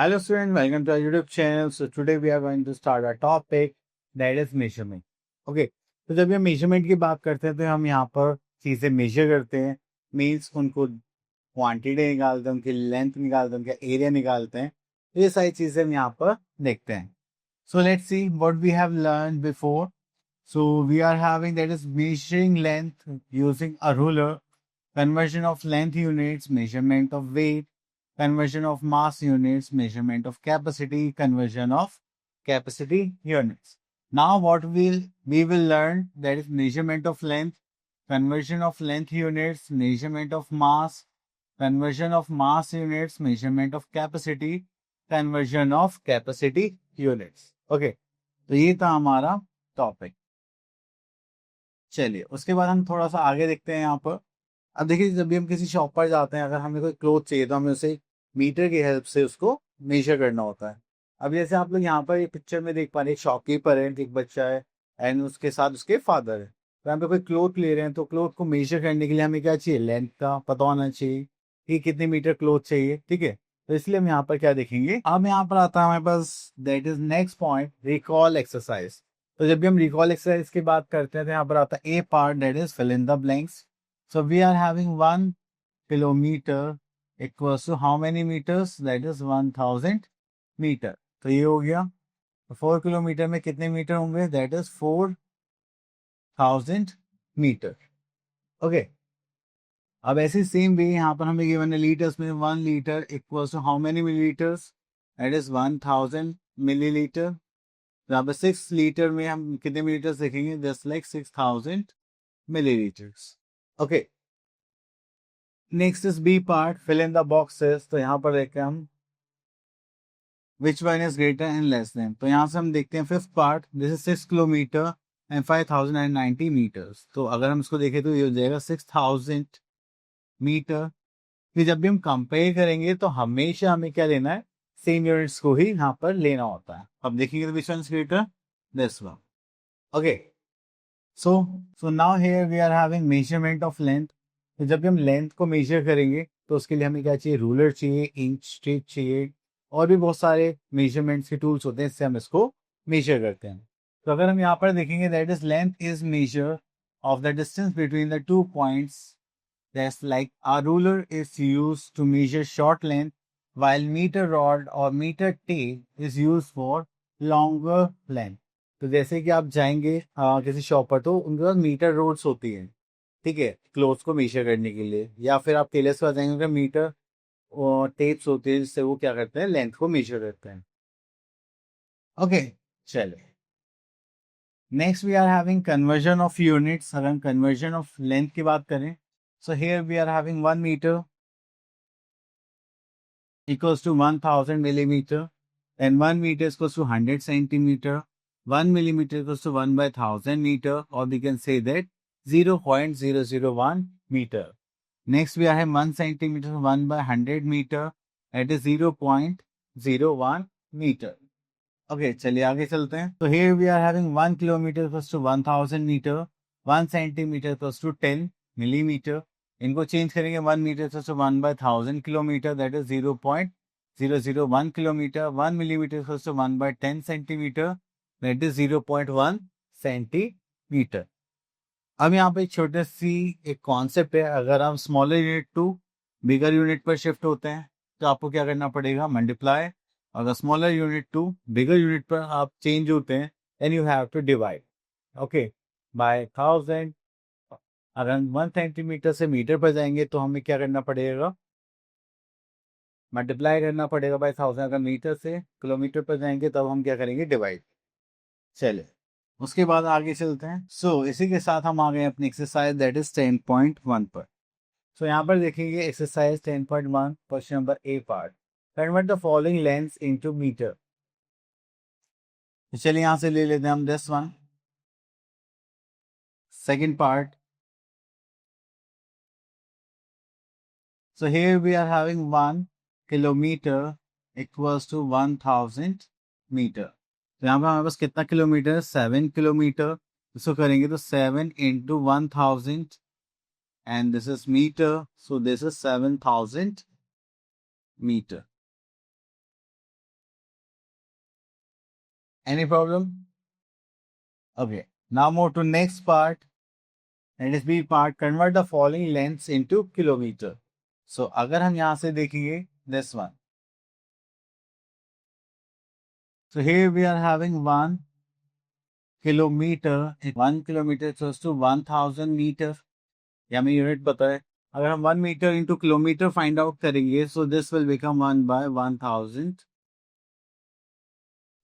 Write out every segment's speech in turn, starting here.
Hello students, welcome to our YouTube channel. So today we are going to start our topic that is measurement. Okay, तो जब हम measurement की बात करते हैं तो हम यहाँ पर चीजें मेजर करते हैं, मीन्स उनको क्वांटिटी निकालते हैं, उनकी लेंथ निकालते हैं, उनका एरिया निकालते हैं. तो ये सारी चीजें हम यहाँ पर देखते हैं. So let's see what we have learned before. So we are having that is measuring length using a ruler, conversion of length units, measurement of weight, conversion of mass units, measurement of capacity, conversion of capacity units. Now what we will learn that is measurement of length, conversion of length units, measurement of mass, conversion of mass units, measurement of capacity, conversion of capacity units. Okay, तो ये था हमारा topic. चलिए उसके बाद हम थोड़ा सा आगे देखते हैं यहाँ पर. अब देखिए जब भी हम किसी शॉप पर जाते हैं, अगर हमें कोई क्लोथ चाहिए तो हमें उसे मीटर की हेल्प से उसको मेजर करना होता है. अब जैसे आप लोग यहाँ पर एक पिक्चर में देख पा रहे हैं, एक शॉपकीपर है, एक बच्चा है एंड उसके साथ उसके फादर है. तो यहाँ पे कोई क्लोथ ले रहे हैं, तो क्लोथ को मेजर करने के लिए हमें क्या चाहिए, लेंथ का पता होना चाहिए कि कितने मीटर क्लोथ चाहिए. ठीक है, तो इसलिए हम यहाँ पर क्या देखेंगे, अब यहाँ पर आता है हमारे पास that is next point, recall exercise. तो जब भी हम रिकॉल एक्सरसाइज की बात करते हैं तो यहाँ पर आता है a part that is fill in the blanks. So we are having 1 kilometer equals to how many meters? That is 1000 meter. तो ये हो गया. 4 किलोमीटर में कितने मीटर होंगे? That is 4000 metre. ओके, अब ऐसे सेम वे यहाँ पर हमें गिवन है लीटर्स में. 1 litre equals to how many millilitres? That is 1000 millilitre. यहाँ पर 6 लीटर में हम कितने मिलीलीटर्स देखेंगे? Just like 6000 millilitres. Okay, next is B part, fill in the boxes. तो यहाँ पर देखते हैं हम which one is greater and less than. तो यहाँ से हम देखते हैं fifth part, this is 6 kilometre and 5090 metres. तो अगर हम इसको देखें तो ये हो जाएगा 6000 मीटर. फिर जब भी हम कंपेयर करेंगे तो हमेशा हमें क्या लेना है, सेम यूनिट्स को ही यहाँ पर लेना होता है. अब देखेंगे तो which one is greater, this one. Okay, so now here we are having measurement of length. तो जब भी हम लेंथ को मेजर करेंगे तो उसके लिए हमें क्या चाहिए, रूलर चाहिए, इंच टेप चाहिए, और भी बहुत सारे मेजरमेंट्स के टूल्स होते हैं, इससे हम इसको मेजर करते हैं. तो अगर हम यहाँ पर देखेंगे that is length is measure of the distance between the 2 points. That's like a ruler is use to measure short length while meter rod or meter tape is used for longer length. तो जैसे कि आप जाएंगे किसी shop पर तो उनके पास metre roads होती हैं, ठीक है, क्लोथ्स को मेजर करने के लिए. या फिर आप टेलर्स के पास जाएंगे, उनका मीटर और टेप्स होते हैं जिससे वो क्या करते हैं, लेंथ को मेजर करते हैं. ओके, चलो next we are having conversion of units. अगर हम कन्वर्जन ऑफ लेंथ की बात करें, so here we are having 1 metre equals to 1000 millimeter, and 1 meter equals to 100 centimeter, 1 millimeter equals to 1 by 1000 meter, or we can say that 0.001 meter. Next we have 1 centimeter 1 by 100 meter, that is 0.01 meter. Okay, चलिए आगे चलते हैं. So here we are having 1 kilometer equals to 1000 meter, 1 centimeter equals to 10 millimeter. इनको change करेंगे, 1 metre equals to 1 by 1000 kilometre, that is 0.001 kilometre. 1 millimetre equals to 1 by 10 centimetre, that is 0.1 centimetre. अब यहाँ पे छोटे सी एक कॉन्सेप्ट है, अगर हम smaller unit to bigger unit पर शिफ्ट होते हैं तो आपको क्या करना पड़ेगा, मल्टीप्लाई. अगर smaller unit to bigger unit पर आप चेंज होते हैं then you have to divide, okay, by 1000. अगर हम 1 सेंटीमीटर से मीटर पर जाएंगे तो हमें क्या करना पड़ेगा, मल्टीप्लाई करना पड़ेगा बाय 1000. अगर मीटर से किलोमीटर पर जाएंगे तब हम क्या करेंगे, डिवाइड. चले उसके बाद आगे चलते हैं. सो इसी के साथ हम आ गए अपनी एक्सरसाइज दैट इज 10.1 पर. सो यहाँ पर देखेंगे exercise 10.1, question number A part, convert the following lengths into metre. चलिए यहाँ से ले लेते हैं हम this one, second part. So here we are having 1 kilometer equals to 1000 meter. तो यहाँ पर हमारे पास कितना किलोमीटर, 7 किलोमीटर. इसको करेंगे तो 7 into 1000 and this is meter, so this is 7000 meter. Any problem? Okay. Now move to next part. That is B part. Convert the following lengths into kilometer. So अगर हम यहाँ से देखेंगे this one. So here we are having 1 kilometer. 1 kilometer equals to 1000 meter. या हमें unit पता है. अगर हम 1 meter into kilometer find out करेंगे, so this will become 1 by 1000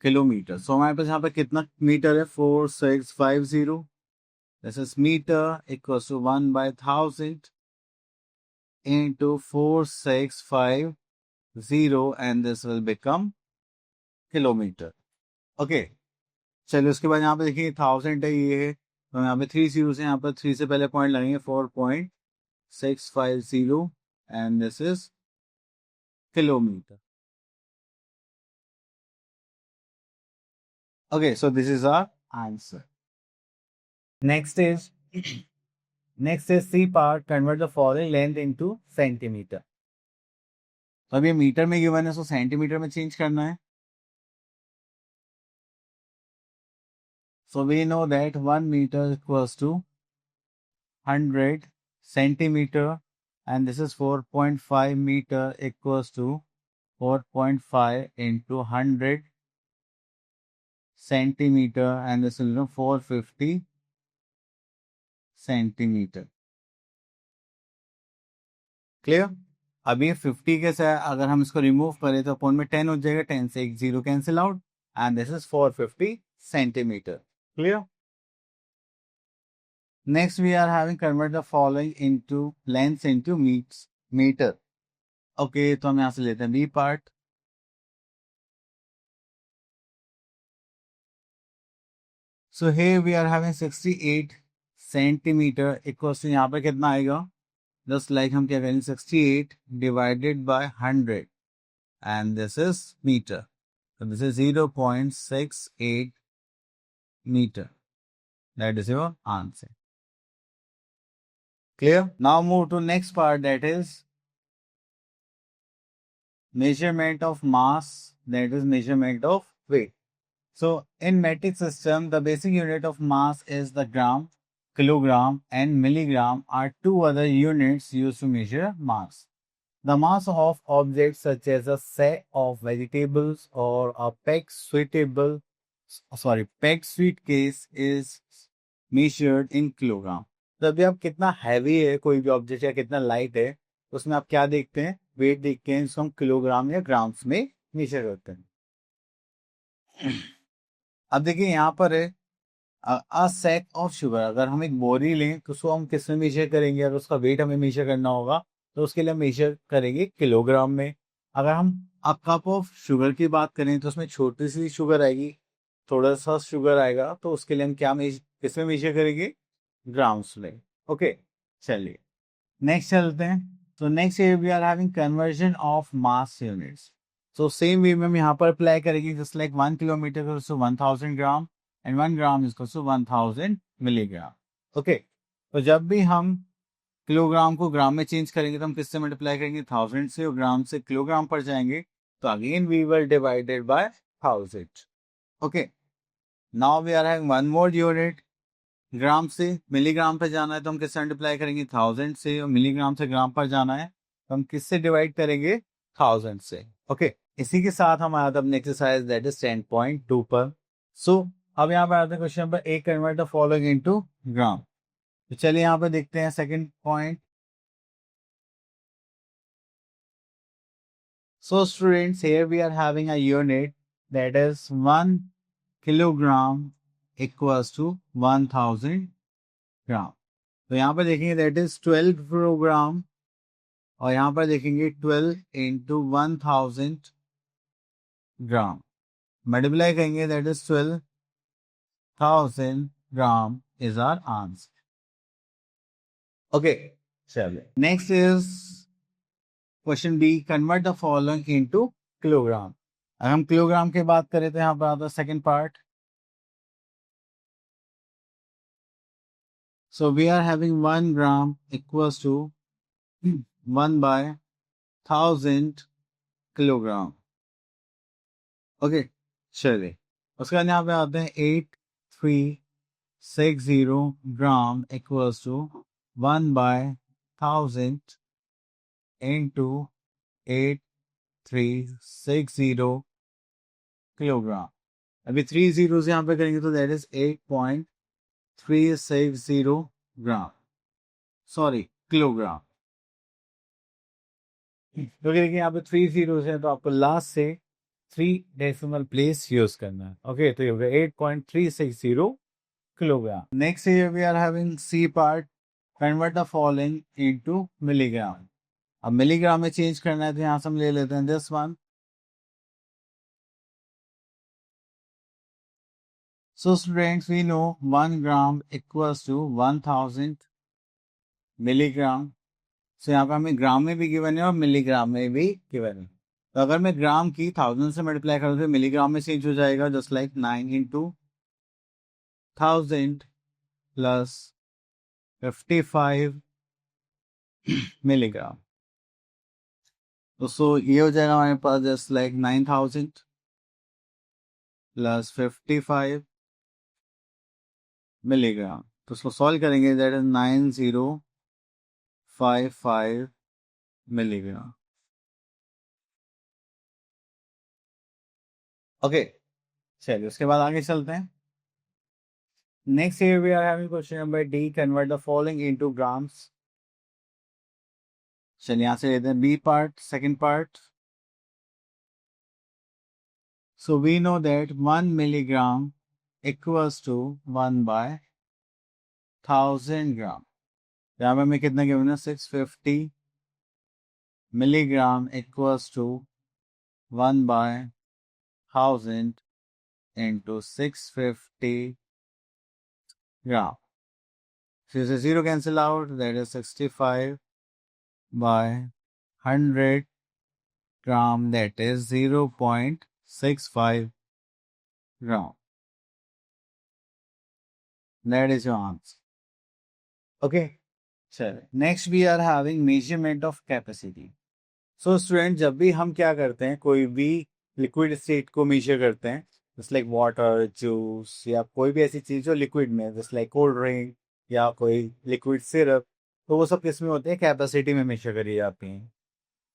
kilometer. So हमारे पास यहाँ पे कितना मीटर है? 4650. This is meter equals to 1 by 1000 into 4650, and this will become kilometer. Okay. चलिए उसके बाद यहाँ पे देखिए 1000 है, ये है, तो यहाँ पे 3 जीरो से, यहाँ पर 3 से पहले पॉइंट लगेंगे, 4.650, and this is kilometre. Okay, so this is our answer. Next is C part. Convert the following length into centimeter. तो अब ये मीटर में गिवन है, सो सेंटीमीटर में चेंज करना है. So we know that 1 meter equals to 100 centimeter, and this is 4.5 meter equals to 4.5 into 100 centimeter, and this is 450 centimeter. Clear? अभी 50 के से अगर हम इसको रिमूव करें तो अपॉन में 10 हो जाएगा, 10 से एक zero cancel out, and this is 450 centimetre. Clear? Next we are having convert the following into length into metre. Okay, तो हम यहां से लेते हैं B part. So here we are having 68 centimetre equals to, यहाँ पे कितना आएगा? जस्ट लाइक हम क्या करेंगे, 68 divided by 100, and this is meter. So this is 0.68 meter. That is your answer. Clear? Now move to next part, that is measurement of mass, that is measurement of weight. So in metric system, the basic unit of mass is the gram, kilogram and milligram are two other units used to measure mass. The mass of objects such as a sack of vegetables or a packed suitcase is measured in kilogram. तो अभी आप कितना heavy है कोई भी object या कितना light है, उसमें आप क्या देखते हैं? वेट देखते हैं, इसको हम किलोग्राम या ग्राम्स में मेजर करते हैं. अब देखिए यहाँ पर है अ सैक ऑफ शुगर. अगर हम एक बोरी लें तो उसको हम किस में मेजर करेंगे? अगर उसका वेट हमें मेजर करना होगा तो उसके लिए हम मेजर करेंगे किलोग्राम में. अगर हम अ कप ऑफ शुगर की बात करें तो उसमें छोटी सी शुगर आएगी, थोड़ा सा शुगर आएगा, तो उसके लिए हम क्या किस में मेजर करेंगे? ग्राम्स में. ओके, चलिए नेक्स्ट चलते हैं. तो next we are having conversion of mass units. So same way में हम यहाँ पर अप्लाई करेंगे, just like 1 kilometre equals to 1000 gram and 1 gram equals to 1000 milligram. Okay, तो जब भी हम किलोग्राम को ग्राम में चेंज करेंगे तो हम किससे मल्टीप्लाई करेंगे? 1000 से, और ग्राम से किलोग्राम पर जाएंगे तो again we will divided by 1000. Okay, now we are having one more unit. Gram से मिलीग्राम पर जाना है तो हम किससे मल्टीप्लाई करेंगे? 1000 से, और मिलीग्राम से ग्राम पर जाना है तो हम किससे डिवाइड करेंगे? 1000 से. ओके, इसी के साथ हम आते अपने एक्सरसाइज दैट इज 10.2 पर. सो अब यहाँ पर आते हैं question number 1, convert the following into gram. तो चलिए यहाँ पर देखते हैं second point. So students, here we are having a unit that is 1 kilogram equals to 1000 ग्राम. तो यहाँ पर देखेंगे that is 12 किलोग्राम, और यहाँ पर देखेंगे 12 into 1000 ग्राम. मल्टीप्लाई करेंगे that is 12,000 gram is our answer. Okay, चलिए next is question B, convert the following into kilogram. अगर हम किलोग्राम की बात करें तो यहाँ पर आता है second part. So we are having 1 gram equals to 1 by 1000 kilogram. Okay, चलिए उसके बाद यहाँ पे आते हैं 8360 gram equals to 1/1000 into 8360 kilogram. अभी 3 जीरो यहाँ पे करेंगे तो that is 8.360 gram, sorry kilogram, क्योंकि देखिए यहाँ पे 3 जीरो है तो आपको लास्ट से 3 डेसिमल प्लेस यूज करना है। ओके, तो ये हो गया 8.360 kilogram. Next here we are having C part, convert the following into milligram। अब मिलीग्राम में चेंज करना है तो यहाँ से हम ले लेते हैं this one. So students, we know 1 gram equals to 1000 milligram। So यहाँ पे हमें ग्राम में भी गिवन है और मिलीग्राम में भी गिवन है। तो अगर मैं ग्राम की 1000 से मल्टीप्लाई करूँ तो मिलीग्राम में चेंज हो जाएगा, just like 9 into 1000 plus 55 milligram. तो सो ये हो जाएगा हमारे पास जस्ट लाइक 9000 प्लस 55 मिलीग्राम। तो उसको सॉल्व करेंगे, दैट इज 9055 मिलीग्राम। ओके, चलिए उसके बाद आगे चलते हैं। Next here we are having question number D, convert the following into grams. चलिए यहां से लेते हैं B part, second part. So we know that 1 milligram equals to 1/1000 gram. यहाँ पे हमें कितना गिवन है, 650 milligram equals to 1/1000 into 650 gram. So the 0 cancel out, that is 65/100 gram, that is 0.65 gram. That is your answer. Okay. चलिए next we are having measurement of capacity. So student, जब भी हम क्या करते हैं, कोई भी लिक्विड स्टेट को मेजर करते हैं, जस्ट लाइक वाटर, जूस या कोई भी ऐसी चीज जो लिक्विड में, जस्ट लाइक कोल्ड ड्रिंक या कोई लिक्विड सिरप, तो वो सब किस में होते हैं, कैपेसिटी में मेजर करी जाती हैं।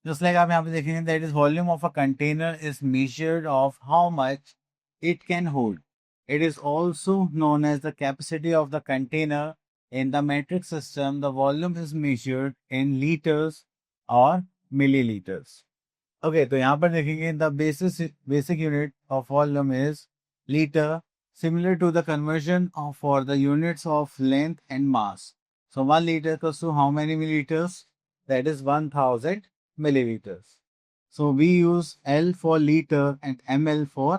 जस्ट लाइक आप यहाँ पे देखेंगे, that is volume of a container is measured of how much it can hold. It is also known as the capacity of the container. In the metric system, the volume is measured in liters or milliliters. Okay, तो यहाँ पर देखेंगे the basic unit of volume is liter, similar to the conversion for the units of length and mass. So 1 liter equals to how many milliliters? That is 1000 milliliters. So we use L for liter and ml for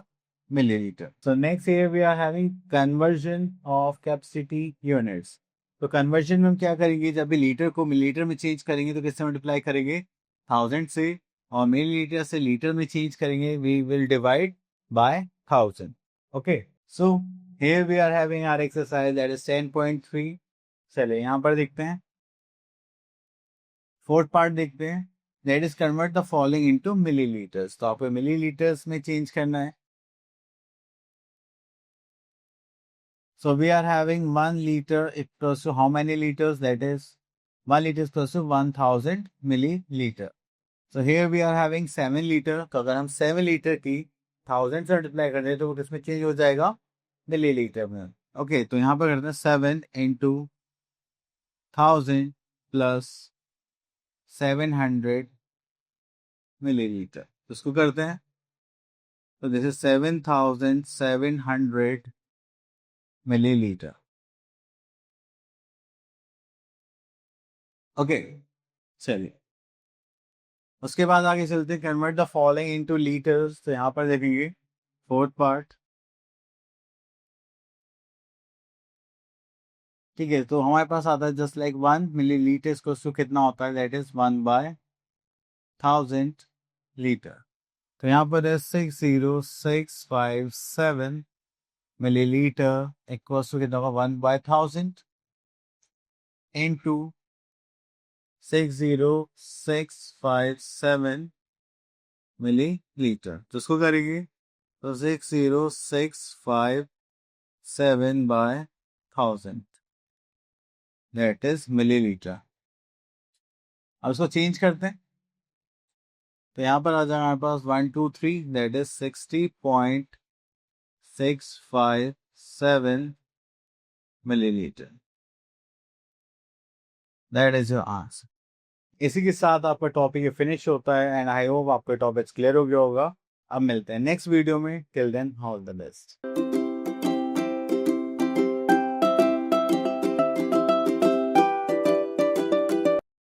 milliliter. So next here we are having conversion of capacity units. तो conversion में हम क्या करेंगे, जब भी litre को millilitre में change करेंगे तो किससे मल्टीप्लाई करेंगे, 1000 से, और मिलीलीटर से लीटर में चेंज करेंगे, we will divide by 1000। Okay, so here we are having our exercise that is 10.3। चलिए यहाँ पर देखते हैं, फोर्थ पार्ट देखते हैं, that is convert the following into millilitres. तो आपको मिलीलीटर्स में चेंज करना है। So we are having 1 liter equals to how many liters? That is 1 liter is equals to 1000 milliliter. So here we are having 7 liter। तो अगर हम 7 litre की 1000 से मल्टीप्लाई कर दें तो किसमें चेंज हो जाएगा, मिलीलीटर में। ओके, तो यहाँ पर करते हैं 7 into 1000 प्लस 700 मिलीलीटर। तो इसको करते हैं, तो दिस इज 7700 मिलीलीटर। ओके, चलिए उसके बाद आगे चलते हैं, convert the following into litres. तो यहाँ पर देखेंगे फोर्थ पार्ट, ठीक है। तो हमारे पास आता है जस्ट लाइक 1 मिलीलीटर को कितना होता है, दैट इज 1/1000 लीटर। तो यहाँ पर है 60657 मिलीलीटर इक्वल्स टू कितना होगा, 1/1000 इंटू 60657 मिलीलीटर। तो उसको करेंगे, तो 60657 by 1000, दैट इज मिलीलीटर। अब इसको चेंज करते हैं, तो यहाँ पर आ जाएगा हमारे पास 123, that is 60.657 millilitre, that is your answer. इसी के साथ आपका टॉपिक फिनिश होता है एंड आई होप आपका टॉपिक क्लियर हो गया होगा। अब मिलते हैं नेक्स्ट वीडियो में, till then all the best.